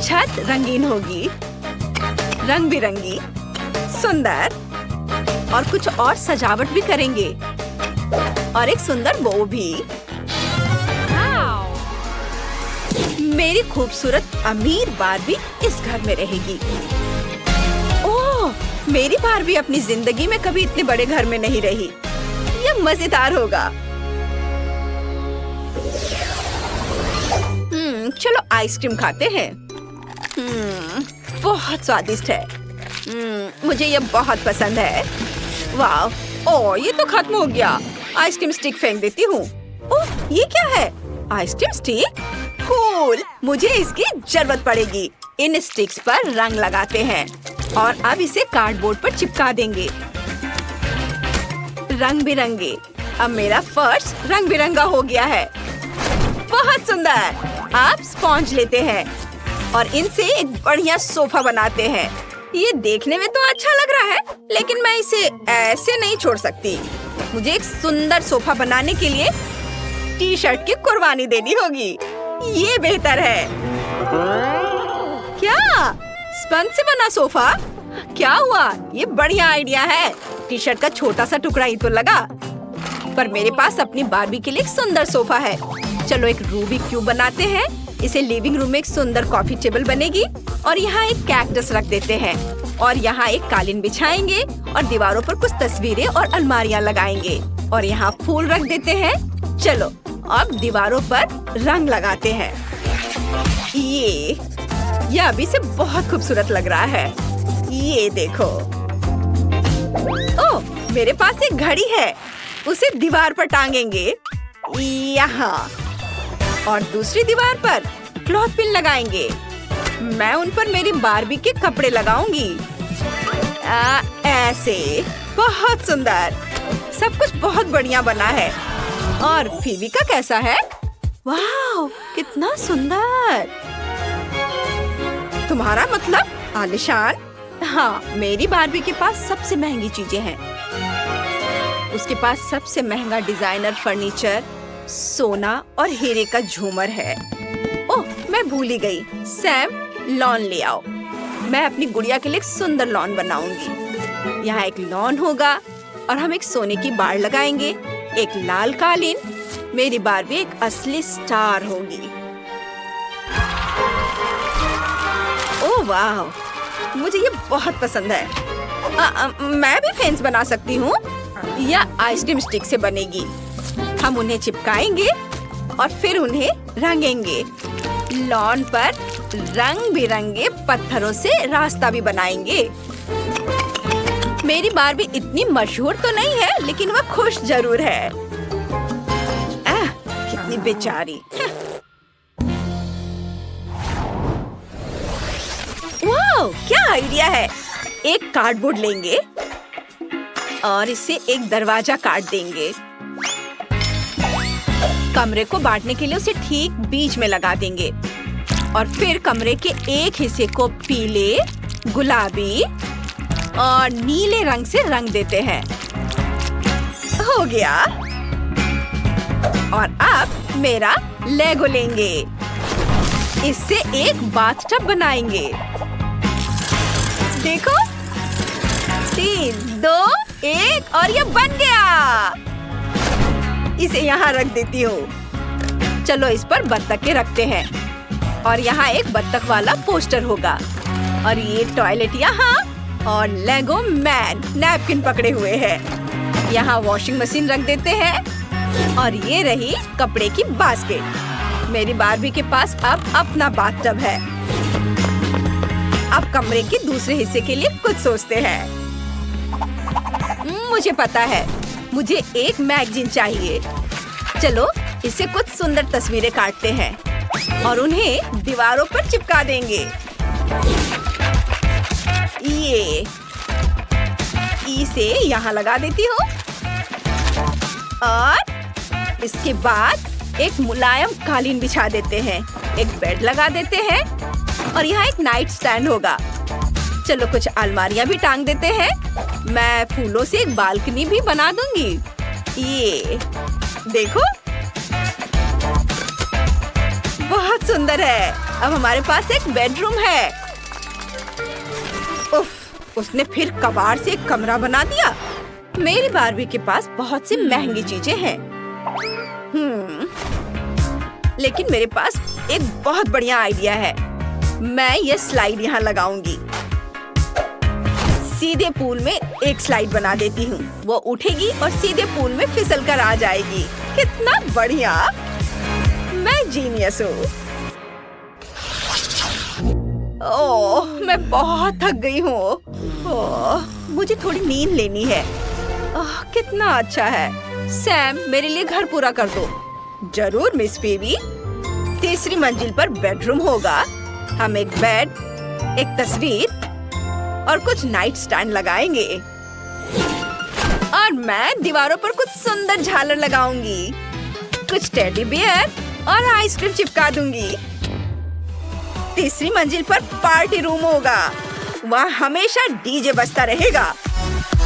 छत रंगीन होगी, रंग बिरंगी, सुंदर। और कुछ और सजावट भी करेंगे और एक सुंदर बो भी। मेरी खूबसूरत अमीर बारबी इस घर में रहेगी। ओह, मेरी बारबी अपनी जिंदगी में कभी इतने बड़े घर में नहीं रही। यह मजेदार होगा। चलो आइसक्रीम खाते हैं। बहुत स्वादिष्ट है। मुझे ये बहुत पसंद है। वाह! ओह, ये तो खत्म हो गया। आइसक्रीम स्टिक फेंक देती हूँ। ओह, ये क्या है? Ice cream stick? कूल! मुझे इसकी जरूरत पड़ेगी। इन स्टिक्स पर रंग लगाते हैं और अब इसे कार्डबोर्ड पर चिपका देंगे। रंग बिरंगे। अब मेरा फर्श रंग बिरंगा हो गया है। बहुत सुंदर। आप स्पॉन्ज लेते हैं और इनसे एक बढ़िया सोफा बनाते हैं। ये देखने में तो अच्छा लग रहा है, लेकिन मैं इसे ऐसे नहीं छोड़ सकती। मुझे एक सुंदर सोफा बनाने के लिए टी-शर्ट की कुर्बानी देनी होगी। ये बेहतर है। क्या? स्पंज से बना सोफा? क्या हुआ? ये बढ़िया आइडिया है। टी-शर्ट का छोटा सा टुकड़ा ही तो लगा। पर मेरे पास अपनी बारबी के लिए एक सुंदर सोफा है। चलो एक रूबिक क्यूब बनाते हैं। इसे लिविंग रूम में एक सुंदर कॉफी टेबल बनेगी और यहाँ एक कैक्टस रख देते हैं और यहाँ एक कालीन बिछाएंगे और दीवारों पर कुछ तस्वीरें और अलमारियाँ लगाएंगे और यहाँ फूल रख देते हैं। चलो अब दीवारों पर रंग लगाते हैं। ये अभी से बहुत खूबसूरत लग रहा है। ये देखो। ओह, मेरे पास एक घड़ी है। उसे दीवार पर टांगेंगे यहाँ और दूसरी दीवार पर क्लॉथ पिन लगाएंगे। मैं उन पर मेरी बारबी के कपड़े लगाऊंगी। ऐसे। बहुत सुंदर। सब कुछ बहुत बढ़िया बना है। और फीबी का कैसा है? वाह, कितना सुंदर। तुम्हारा मतलब आलीशान? हाँ, मेरी बारबी के पास सबसे महंगी चीजें हैं। उसके पास सबसे महंगा डिजाइनर फर्नीचर, सोना और हीरे का झूमर है। ओह, मैं भूल ही गई। सैम, लॉन ले आओ। मैं अपनी गुड़िया के लिए एक सुंदर लॉन बनाऊंगी। यहाँ एक लॉन होगा और हम एक सोने की बाड़ लगाएंगे, एक लाल कालीन। मेरी बारबी एक असली स्टार होगी। ओह वाह, मुझे ये बहुत पसंद है। मैं भी फेंस बना सकती हूँ या आइसक्रीम स्टिक से बनेगी। हम उन्हें चिपकाएंगे और फिर उन्हें रंगेंगे। लॉन पर रंग बिरंगे पत्थरों से रास्ता भी बनाएंगे। मेरी बारबी इतनी मशहूर तो नहीं है, लेकिन वह खुश जरूर है। कितनी बेचारी। वाह, क्या आइडिया है। एक कार्डबोर्ड लेंगे और इसे एक दरवाजा काट देंगे। कमरे को बांटने के लिए उसे ठीक बीच में लगा देंगे और फिर कमरे के एक हिस्से को पीले, गुलाबी और नीले रंग से रंग देते हैं। हो गया। और अब मेरा लेगो लेंगे। इससे एक बाथटब बनाएंगे। देखो, 3, 2, 1 और ये बन गया। इसे यहाँ रख देती हूँ। चलो इस पर बत्तखें रखते हैं और यहाँ एक बत्तख वाला पोस्टर होगा और ये टॉयलेट यहाँ और लेगो मैन नैपकिन पकड़े हुए है। यहाँ वॉशिंग मशीन रख देते हैं और ये रही कपड़े की बास्केट। मेरी बारबी के पास अब अपना बाथटब है। अब कमरे के दूसरे हिस्से के लिए कुछ सोचते हैं। मुझे पता है, मुझे एक मैगजीन चाहिए। चलो इसे कुछ सुंदर तस्वीरें काटते हैं और उन्हें दीवारों पर चिपका देंगे। ये इसे यहाँ लगा देती हूँ और इसके बाद एक मुलायम कालीन बिछा देते हैं, एक बेड लगा देते हैं और यहाँ एक नाइट स्टैंड होगा। चलो कुछ अलमारियाँ भी टांग देते हैं। मैं फूलों से एक बालकनी भी बना दूंगी। ये देखो, बहुत सुंदर है। अब हमारे पास एक बेडरूम है। उफ, उसने फिर कबाड़ से एक कमरा बना दिया। मेरी बारबी के पास बहुत सी महंगी चीजें हैं। लेकिन मेरे पास एक बहुत बढ़िया आइडिया है। मैं ये स्लाइड यहाँ लगाऊंगी। सीधे पूल में एक स्लाइड बना देती हूँ। वो उठेगी और सीधे पूल में फिसल कर आ जाएगी। कितना बढ़िया! मैं जीनियस हूँ। ओह, मैं बहुत थक गई हूँ। ओह, मुझे थोड़ी नींद लेनी है। ओह, कितना अच्छा है। सैम, मेरे लिए घर पूरा कर दो। जरूर मिस बेबी। तीसरी मंजिल पर बेडरूम होगा। हम एक बेड, एक तस्वीर और कुछ नाइट स्टैंड लगाएंगे और मैं दीवारों पर कुछ सुंदर झालर लगाऊंगी। कुछ टेडी बियर और आइसक्रीम चिपका दूंगी। तीसरी मंजिल पर पार्टी रूम होगा। वहाँ हमेशा डीजे बजता रहेगा।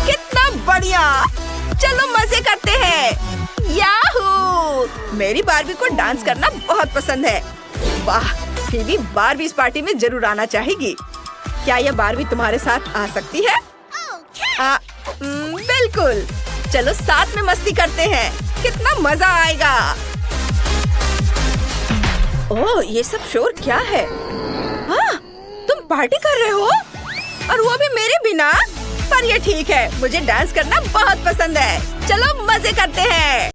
कितना बढ़िया! चलो मजे करते हैं। याहू! मेरी बारबी को डांस करना बहुत पसंद है। वाह, फिर बारबी इस पार्टी में जरूर आना चाहेगी। क्या यह बारबी तुम्हारे साथ आ सकती है? बिल्कुल। चलो साथ में मस्ती करते हैं। कितना मजा आएगा। ओह, ये सब शोर क्या है? हाँ, तुम पार्टी कर रहे हो और वो भी मेरे बिना? पर ये ठीक है, मुझे डांस करना बहुत पसंद है। चलो मजे करते हैं।